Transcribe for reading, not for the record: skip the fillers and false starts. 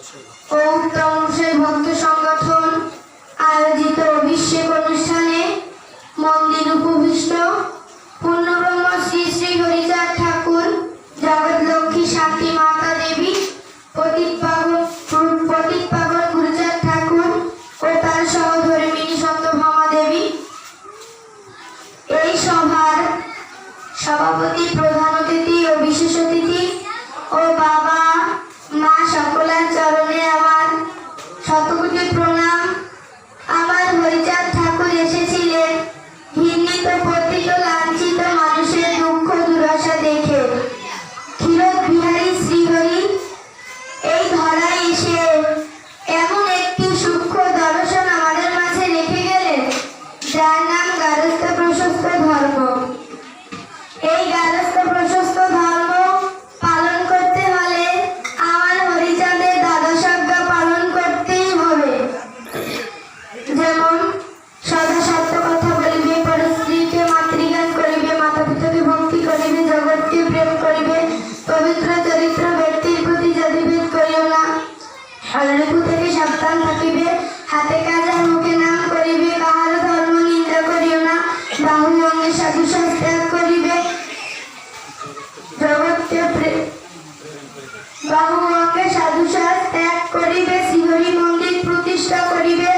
ও উত্তম সেই ভক্ত সংগঠন আয়োজিত অভিষেক অনুষ্ঠানে মন্দির উপবিষ্ট পূর্ণব্রহ্ম শ্রী শ্রী হরিচাঁদ ঠাকুর, জগৎ লক্ষ্মী শান্তি মাতা দেবী, পতিত পাবন গুরুচাঁদ ঠাকুর ও তার সহধর্মিণী সত্যভামা দেবী। এই সভার সভাপতি, প্রধান অতিথি ও বিশেষ অতিথি ও বাবা মা সকলের চরণে আমার শতকোটি প্রণাম। আমার হরিচাঁদ ঠাকুর এসেছিলেন ঘৃণিত, পতিত, লাঞ্ছিত মানুষের দুঃখ দুর্দশা দেখে। ক্ষীরোদ বিহারী শ্রীহরি এই ধরায় এসে এমন একটি সূক্ষ্ম দর্শন আমাদের মাঝে রেখে গেলেন, যার নাম গারস্থ প্রশস্ত ধর্ম। এই গারস্থ প্রশস্ত ধর্ম পালন করতে হলে আমার হরিচাঁদের দ্বাদশাজ্ঞা পালন করতেই হবে। যেমন সদা সত্য কথা বলিবে, পরস্ত্রীকে মাতৃজ্ঞান করিবে, মাতা পিতাকে ভক্তি করিবে, জগৎকে প্রেম করিবে, পবিত্র চরিত্র ব্যক্তির প্রতি জাতিভেদ করিও না, হলরিপু থেকে সাবধান থাকিবে, হাতে কাজ আর মুখে নাম করিবে, কাহারও ধর্ম নিন্দা করিও না, বাহু অঙ্গে সাধুসাজ ত্যাগ করিবে, জগৎকে বাহু অঙ্গে সাধুসাজ ত্যাগ করিবে, শ্রীহরি মন্দির প্রতিষ্ঠা করিবে,